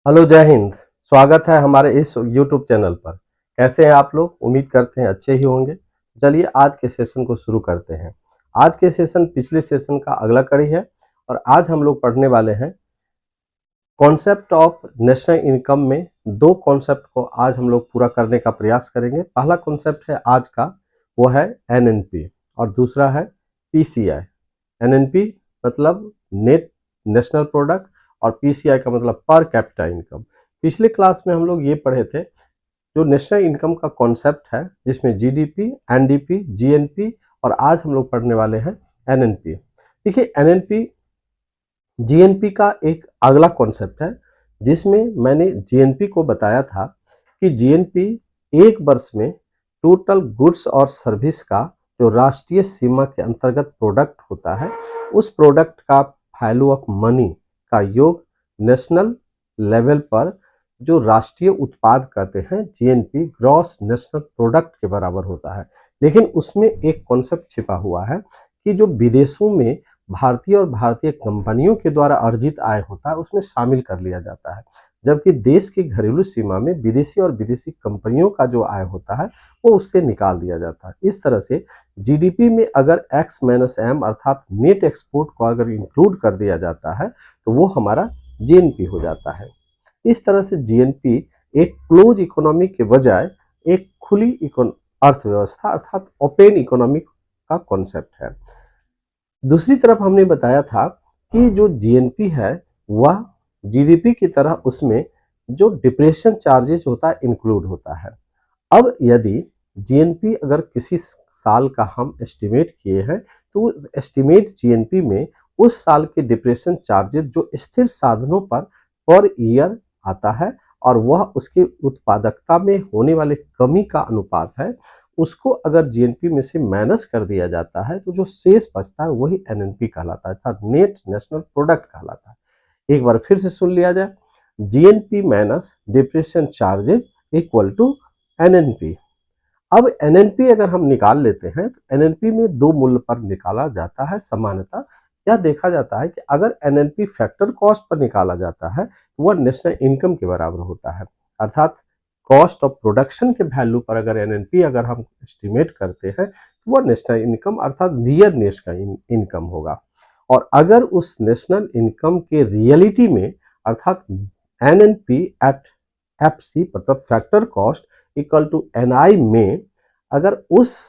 Hello, जय हिंद। स्वागत है हमारे इस यूट्यूब चैनल पर। कैसे हैं आप लोग? उम्मीद करते हैं अच्छे ही होंगे। चलिए आज के सेशन को शुरू करते हैं। आज के सेशन पिछले सेशन का अगला कड़ी है और आज हम लोग पढ़ने वाले हैं कॉन्सेप्ट ऑफ नेशनल इनकम में। दो कॉन्सेप्ट को आज हम लोग पूरा करने का प्रयास करेंगे। पहला कॉन्सेप्ट है आज का, वो है एनएनपी और दूसरा है पीसीआई। एनएनपी मतलब नेट नेशनल प्रोडक्ट और पीसीआई का मतलब पर कैपिटा इनकम। पिछले क्लास में हम लोग ये पढ़े थे जो नेशनल इनकम का कॉन्सेप्ट है, जिसमें जीडीपी, एनडीपी, जीएनपी और आज हम लोग पढ़ने वाले हैं एनएनपी। देखिए, एनएनपी जीएनपी का एक अगला कॉन्सेप्ट है, जिसमें मैंने जीएनपी को बताया था कि जीएनपी एक वर्ष में टोटल गुड्स और सर्विस का जो राष्ट्रीय सीमा के अंतर्गत प्रोडक्ट होता है, उस प्रोडक्ट का वैल्यू ऑफ मनी का योग नेशनल लेवल पर जो राष्ट्रीय उत्पाद कहते हैं जीएनपी, ग्रॉस नेशनल प्रोडक्ट के बराबर होता है। लेकिन उसमें एक कॉन्सेप्ट छिपा हुआ है कि जो विदेशों में भारतीय और भारतीय कंपनियों के द्वारा अर्जित आय होता है, उसमें शामिल कर लिया जाता है, जबकि देश की घरेलू सीमा में विदेशी और विदेशी कंपनियों का जो आय होता है वो उससे निकाल दिया जाता है। इस तरह से जीडीपी में अगर एक्स माइनस एम अर्थात नेट एक्सपोर्ट को अगर इंक्लूड कर दिया जाता है तो वो हमारा जीएनपी हो जाता है। इस तरह से जीएनपी एक क्लोज इकोनॉमी के बजाय एक खुली अर्थव्यवस्था अर्थात ओपन इकोनॉमी का कॉन्सेप्ट है। दूसरी तरफ हमने बताया था कि जो जीएनपी है वह जीडीपी की तरह उसमें जो डिप्रेशन चार्जेज होता है इंक्लूड होता है। अब यदि जीएनपी अगर किसी साल का हम एस्टिमेट किए हैं तो एस्टिमेट जीएनपी में उस साल के डिप्रेशन चार्जेज जो स्थिर साधनों पर ईयर आता है और वह उसके उत्पादकता में होने वाले कमी का अनुपात है, उसको अगर जीएनपी में से माइनस कर दिया जाता है तो जो शेष बचता है वही एनएनपी कहलाता है, अर्थात नेट नेशनल प्रोडक्ट कहलाता है। एक बार फिर से सुन लिया जाए, GNP minus depression charges equal to NNP. अब एनएनपी अगर हम निकाल लेते हैं तो एनएनपी में दो मूल्य पर निकाला जाता है। सामान्यतः यह देखा जाता है कि अगर एनएनपी फैक्टर कॉस्ट पर निकाला जाता है तो वह नेशनल इनकम के बराबर होता है, अर्थात कॉस्ट ऑफ प्रोडक्शन के वैल्यू पर अगर एनएनपी अगर हम एस्टिमेट करते हैं तो वह नेशनल इनकम अर्थात रियल नेशनल इनकम होगा। और अगर उस नेशनल इनकम के रियलिटी में अर्थात एनएनपी एट एफसी मतलब factor cost equal to NI में अगर उस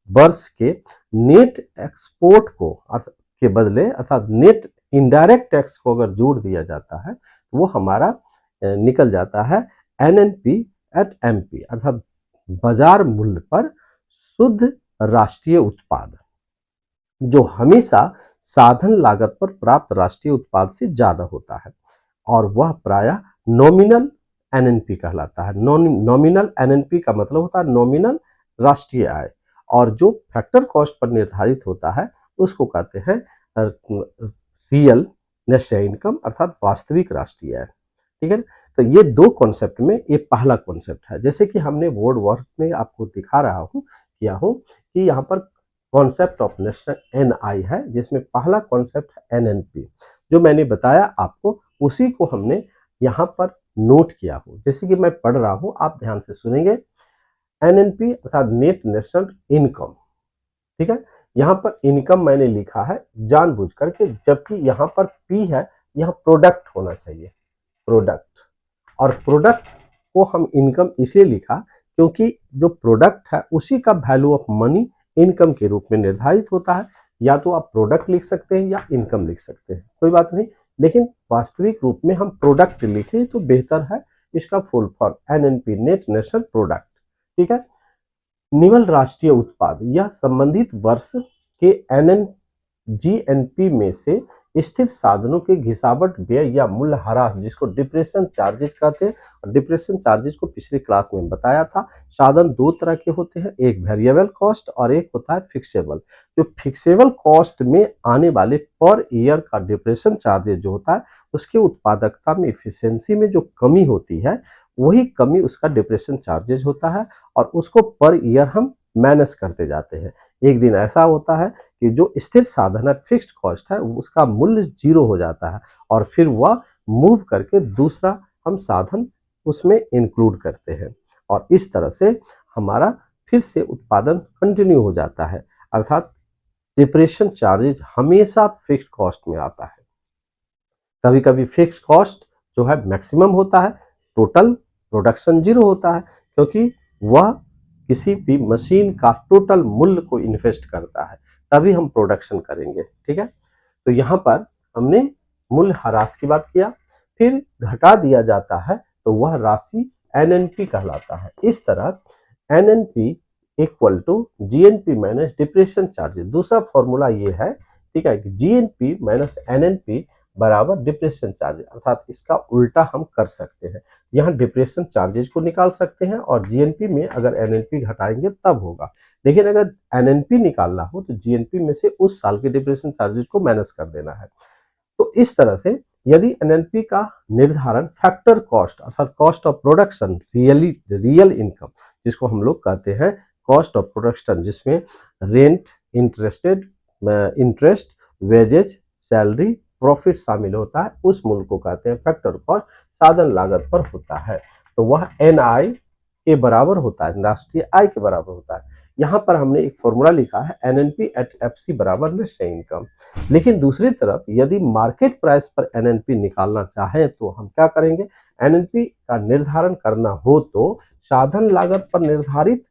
वर्ष के नेट एक्सपोर्ट को के बदले अर्थात नेट इनडायरेक्ट टैक्स को अगर जोड़ दिया जाता है तो वो हमारा निकल जाता है एनएनपी एट एमपी अर्थात बाजार मूल्य पर शुद्ध राष्ट्रीय उत्पाद, जो हमेशा साधन लागत पर प्राप्त राष्ट्रीय उत्पाद से ज्यादा होता है और वह प्रायः नॉमिनल एनएनपी कहलाता है। नॉमिनल एनएनपी का मतलब होता है नॉमिनल राष्ट्रीय आय, और जो फैक्टर कॉस्ट पर निर्धारित होता है उसको कहते हैं रियल नेशनल इनकम अर्थात वास्तविक राष्ट्रीय आय। ठीक है, तो ये दो कॉन्सेप्ट में ये पहला कॉन्सेप्ट है। जैसे कि हमने बोर्ड वर्क में आपको दिखा रहा हूँ किया हूँ कि यहाँ पर कॉन्सेप्ट ऑफ नेशनल एनआई है, जिसमें पहला कॉन्सेप्ट है एनएनपी। जो मैंने बताया आपको उसी को हमने यहाँ पर नोट किया हो। जैसे कि मैं पढ़ रहा हूँ, आप ध्यान से सुनेंगे। एनएनपी अर्थात नेट नेशनल इनकम, ठीक है। यहाँ पर इनकम मैंने लिखा है जानबूझ करके, जबकि यहाँ पर पी है, यहाँ प्रोडक्ट होना चाहिए, प्रोडक्ट। और प्रोडक्ट को हम इनकम इसलिए लिखा क्योंकि जो प्रोडक्ट है उसी का वैल्यू ऑफ मनी इनकम के रूप में निर्धारित होता है। या तो आप प्रोडक्ट लिख सकते हैं या इनकम लिख सकते हैं, कोई बात नहीं, लेकिन वास्तविक रूप में हम प्रोडक्ट लिखें तो बेहतर है। इसका full form NNP net national product, ठीक है। निवल राष्ट्रीय उत्पाद या संबंधित वर्ष के जीएनपी में से स्थिर साधनों के घिसावट व्यय या मूल्य ह्रास, जिसको डिप्रेशन चार्जेज कहते हैं। और डिप्रेशन चार्जेज को पिछली क्लास में बताया था। साधन दो तरह के होते हैं, एक वेरिएबल कॉस्ट और एक होता है फिक्सेबल। जो फिक्सेबल कॉस्ट में आने वाले पर ईयर का डिप्रेशन चार्जेज जो होता है, उसके उत्पादकता में इफिशियंसी में जो कमी होती है वही कमी उसका डिप्रेशन चार्जेज होता है, और उसको पर ईयर हम माइनस करते जाते हैं। एक दिन ऐसा होता है कि जो स्थिर साधन है, फिक्स्ड कॉस्ट है, उसका मूल्य जीरो हो जाता है और फिर वह मूव करके दूसरा हम साधन उसमें इंक्लूड करते हैं और इस तरह से हमारा फिर से उत्पादन कंटिन्यू हो जाता है। अर्थात डिप्रेशन चार्जेज हमेशा फिक्स्ड कॉस्ट में आता है। कभी कभी फिक्स्ड कॉस्ट जो है मैक्सिमम होता है, टोटल प्रोडक्शन जीरो होता है, क्योंकि वह किसी भी मशीन का टोटल मूल्य को इन्वेस्ट करता है, तभी हम प्रोडक्शन करेंगे। ठीक है, तो यहाँ पर हमने मूल्य ह्रास की बात किया, फिर घटा दिया जाता है तो वह राशि एनएनपी कहलाता है। इस तरह NNP equal to GNP minus depression charges. दूसरा फॉर्मूला ये है, ठीक है, कि जीएनपी माइनस एनएनपी बराबर डिप्रेशन चार्जेस, अर्थात इसका उल्टा हम कर सकते हैं। यहाँ डिप्रेशन चार्जेस को निकाल सकते हैं और जीएनपी में अगर एनएनपी घटाएंगे तब होगा। लेकिन अगर एनएनपी निकालना हो तो जीएनपी में से उस साल के डिप्रेशन चार्जेस को माइनस कर देना है। तो इस तरह से यदि एनएनपी का निर्धारण फैक्टर कॉस्ट अर्थात cost of production real income, जिसको हम लोग कहते हैं कॉस्ट ऑफ प्रोडक्शन, जिसमें rent, interest, wages, salary, profit शामिल होता है, उस मूल्य को कहते हैं फैक्टर कॉस्ट। साधन लागत पर होता है तो वह एनआई के बराबर होता है, राष्ट्रीय आय के बराबर होता है। यहाँ पर हमने एक फॉर्मूला लिखा है एनएनपी एट एफसी बराबर निश्चय इनकम। लेकिन दूसरी तरफ यदि मार्केट प्राइस पर एनएनपी निकालना चाहें तो हम क्या करेंगे, एनएनपी का निर्धारण करना हो तो साधन लागत पर निर्धारित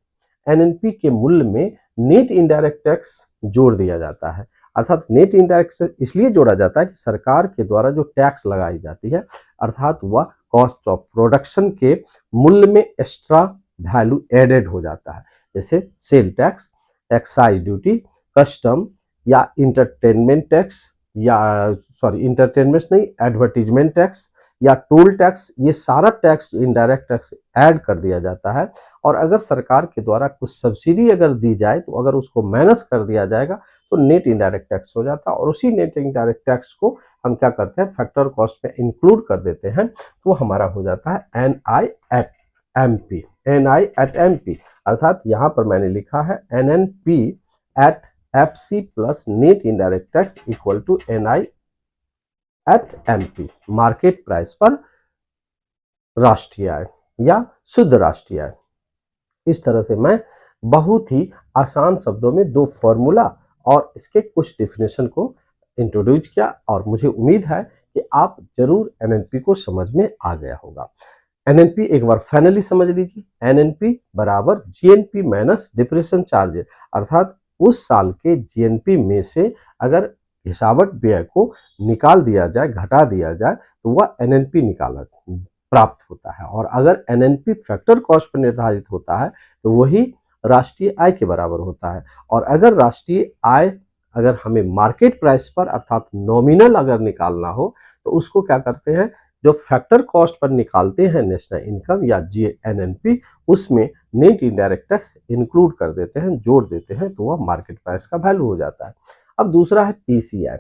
एनएनपी के मूल्य में नेट इनडायरेक्ट टैक्स जोड़ दिया जाता है। अर्थात नेट इनडायरेक्ट टैक्स इसलिए जोड़ा जाता है कि सरकार के द्वारा जो टैक्स लगाई जाती है, अर्थात वह कॉस्ट ऑफ प्रोडक्शन के मूल्य में एक्स्ट्रा वैल्यू एडेड हो जाता है, जैसे sale tax, excise duty, custom या इंटरटेनमेंट टैक्स, या इंटरटेनमेंट नहीं, एडवर्टीजमेंट टैक्स या टोल टैक्स। ये सारा टैक्स इनडायरेक्ट टैक्स ऐड कर दिया जाता है। और अगर सरकार के द्वारा कुछ सब्सिडी अगर दी जाए तो अगर उसको माइनस कर दिया जाएगा तो नेट इनडायरेक्ट टैक्स हो जाता है, और उसी नेट इनडायरेक्ट टैक्स को हम क्या करते हैं, फैक्टर कॉस्ट में इंक्लूड कर देते हैं, तो हमारा हो जाता है NI at MP. NI at MP अर्थात यहाँ पर मैंने लिखा है NNP at FC plus net indirect tax equal to NI at MP, market price पर राष्ट्रीय आय या शुद्ध राष्ट्रीय आय। इस तरह से मैं बहुत ही आसान शब्दों में दो फॉर्मूला और इसके कुछ डेफिनेशन को इंट्रोड्यूस किया, और मुझे उम्मीद है कि आप जरूर एनएनपी को समझ में आ गया होगा। एनएनपी एक बार फाइनली समझ लीजिए, एनएनपी बराबर जीएनपी माइनस डिप्रेशन चार्जेस, अर्थात उस साल के जीएनपी में से अगर हिसाबत व्यय को निकाल दिया जाए, घटा दिया जाए, तो वह एनएनपी निकाला प्राप्त होता है। और अगर एनएनपी फैक्टर कॉस्ट पर निर्धारित होता है तो वही राष्ट्रीय आय के बराबर होता है। और अगर राष्ट्रीय आय अगर हमें मार्केट प्राइस पर अर्थात नॉमिनल अगर निकालना हो तो उसको क्या करते हैं, जो फैक्टर कॉस्ट पर निकालते हैं नेशनल इनकम या जीएनएनपी, उसमें नेट इनडायरेक्ट टैक्स इंक्लूड कर देते हैं, जोड़ देते हैं, तो वह मार्केट प्राइस का वैल्यू हो जाता है। अब दूसरा है पीसीआई,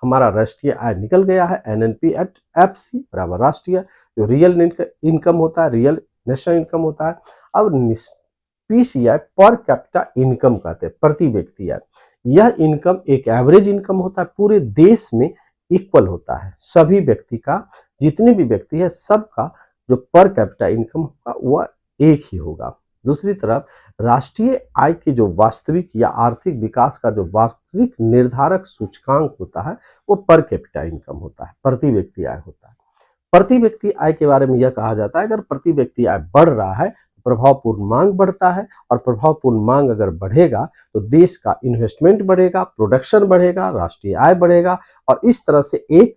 हमारा राष्ट्रीय आय निकल गया है, एनएनपी एट एफसी बराबर राष्ट्रीय, जो रियल इनकम होता है, रियल नेशनल इनकम होता है। अब पीसीआई पर कैपिटा इनकम कहते हैं, प्रति व्यक्ति आय। यह इनकम एक एवरेज इनकम होता है, पूरे देश में इक्वल होता है, सभी व्यक्ति का, जितने भी व्यक्ति है सबका जो पर कैपिटा इनकम होगा वह एक ही होगा। दूसरी तरफ राष्ट्रीय आय की जो वास्तविक या आर्थिक विकास का जो वास्तविक निर्धारक सूचकांक होता है वो पर कैपिटा इनकम होता है, प्रति व्यक्ति आय होता है। प्रति व्यक्ति आय के बारे में यह कहा जाता है अगर प्रति व्यक्ति आय बढ़ रहा है तो प्रभावपूर्ण मांग बढ़ता है, और प्रभावपूर्ण मांग अगर बढ़ेगा तो देश का इन्वेस्टमेंट बढ़ेगा, प्रोडक्शन बढ़ेगा, राष्ट्रीय आय बढ़ेगा, और इस तरह से एक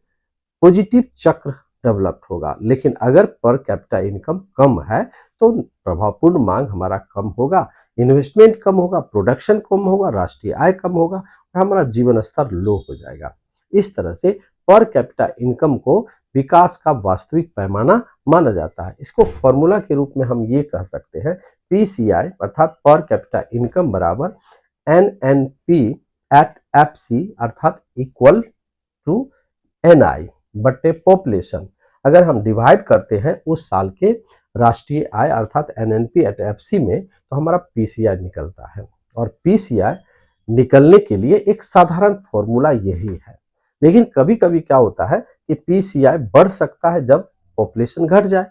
पॉजिटिव चक्र डेवलप्ड होगा। लेकिन अगर पर कैपिटा इनकम कम है तो प्रभावपूर्ण मांग हमारा कम होगा, इन्वेस्टमेंट कम होगा, प्रोडक्शन कम होगा, राष्ट्रीय आय कम होगा, और हमारा जीवन स्तर लो हो जाएगा। इस तरह से पर कैपिटा इनकम को विकास का वास्तविक पैमाना माना जाता है। इसको फॉर्मूला के रूप में हम ये कह सकते हैं, पीसीआई अर्थात पर कैपिटा इनकम बराबर एनएनपी एट एफसी अर्थात इक्वल टू एनआई बटे पॉपुलेशन। अगर हम डिवाइड करते हैं उस साल के राष्ट्रीय आय अर्थात एनएनपी एट एफसी में, तो हमारा पीसीआई निकलता है। और पीसीआई निकलने के लिए एक साधारण फॉर्मूला यही है। लेकिन कभी कभी क्या होता है कि पीसीआई बढ़ सकता है जब पॉपुलेशन घट जाए,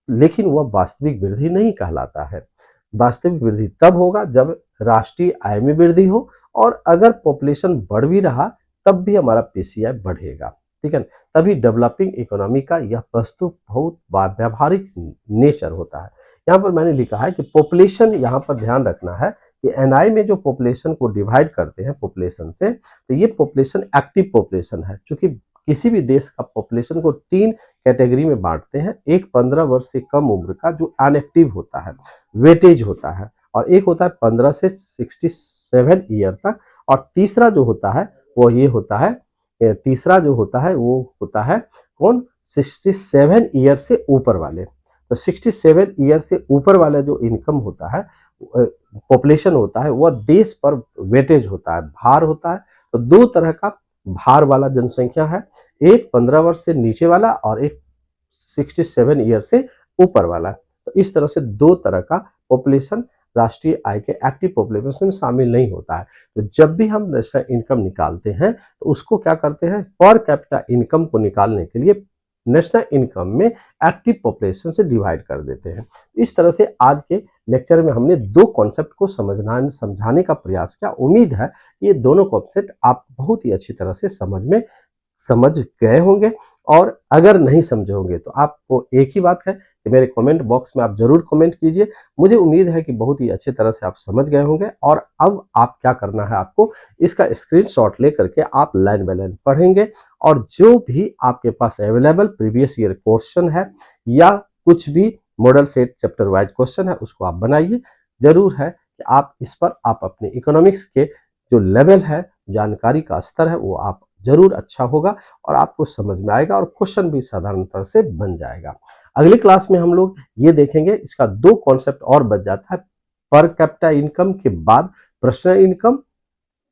लेकिन वह वास्तविक वृद्धि नहीं कहलाता है। वास्तविक वृद्धि तब होगा जब राष्ट्रीय आय में वृद्धि हो, और अगर पॉपुलेशन बढ़ भी रहा तब भी हमारा पीसीआई बढ़ेगा, ठीक है। तभी डेवलपिंग इकोनॉमी का यह वस्तु बहुत व्यावहारिक नेचर होता है। यहाँ पर मैंने लिखा है कि पॉपुलेशन, यहाँ पर ध्यान रखना है कि एनआई में जो पॉपुलेशन को डिवाइड करते हैं पॉपुलेशन से, तो ये पॉपुलेशन एक्टिव पॉपुलेशन है। क्योंकि किसी भी देश का पॉपुलेशन को 3 कैटेगरी में बांटते हैं। एक 15 वर्ष से कम उम्र का जो अनएक्टिव होता है, वेटेज होता है, और एक होता है 15 से 67 ईयर तक, और तीसरा जो होता है वो ये होता है, तीसरा जो होता है वो होता है कौन, 67 ईयर से ऊपर वाले। तो 67 ईयर से ऊपर वाला जो इनकम होता है, पॉपुलेशन होता है, वह देश पर वेटेज होता है, भार होता है। तो 2 तरह का भार वाला जनसंख्या है, एक 15 वर्ष से नीचे वाला और एक 67 ईयर से ऊपर वाला। तो इस तरह से 2 तरह का पॉपुलेशन राष्ट्रीय आय के एक्टिव पॉपुलेशन में शामिल नहीं होता है। तो जब भी हम नेशनल इनकम निकालते हैं तो उसको क्या करते हैं, पर कैपिटा इनकम को निकालने के लिए नेशनल इनकम में एक्टिव पॉपुलेशन से डिवाइड कर देते हैं। इस तरह से आज के लेक्चर में हमने 2 कॉन्सेप्ट को समझाने का प्रयास किया। उम्मीद है ये दोनों कॉन्सेप्ट आप बहुत ही अच्छी तरह से समझ गए होंगे, और अगर नहीं समझे होंगे तो आपको एक ही बात है कि मेरे कमेंट बॉक्स में आप जरूर कमेंट कीजिए। मुझे उम्मीद है कि बहुत ही अच्छी तरह से आप समझ गए होंगे, और अब आप क्या करना है, आपको इसका स्क्रीनशॉट लेकर के आप लाइन बाय लाइन पढ़ेंगे, और जो भी आपके पास अवेलेबल प्रीवियस ईयर क्वेश्चन है या कुछ भी model set chapter wise question है उसको आप बनाइए। जरूर है कि आप इस पर आप अपने इकोनॉमिक्स के जो लेवल है, जानकारी का स्तर है, वो आप जरूर अच्छा होगा और आपको समझ में आएगा, और क्वेश्चन भी साधारणतः से बन जाएगा। अगली क्लास में हम लोग ये देखेंगे, इसका 2 कॉन्सेप्ट और बच जाता है। पर कैपिटा इनकम के बाद पर्सनल इनकम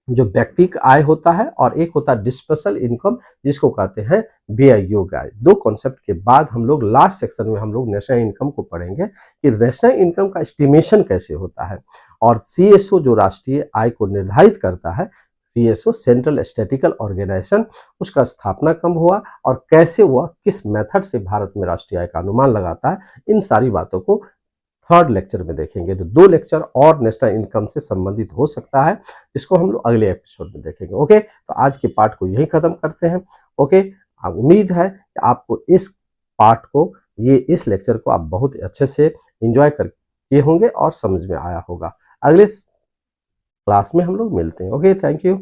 जो व्यक्तिगत आय होता है, और एक होता है डिस्पर्सल इनकम जिसको कहते हैं व्यय योग्य आय। 2 कॉन्सेप्ट के बाद हम लोग लास्ट सेक्शन में हम लोग नेशनल इनकम को पढ़ेंगे कि नेशनल इनकम का एस्टिमेशन कैसे होता है, और सीएसओ जो राष्ट्रीय आय को निर्धारित करता है, सीएसओ सेंट्रल स्टैटिस्टिकल ऑर्गेनाइजेशन, उसका स्थापना कब हुआ और कैसे हुआ, किस मेथड से भारत में राष्ट्रीय आय का अनुमान लगाता है, इन सारी बातों को 3rd लेक्चर में देखेंगे। तो 2 लेक्चर और नेशनल इनकम से संबंधित हो सकता है, जिसको हम लोग अगले एपिसोड में देखेंगे। ओके, तो आज के पार्ट को यही खत्म करते हैं। ओके, उम्मीद है कि आपको इस पार्ट को, इस लेक्चर को आप बहुत अच्छे से एंजॉय करके होंगे और समझ में आया होगा। अगले क्लास में हम लोग मिलते हैं। Okay, thank you.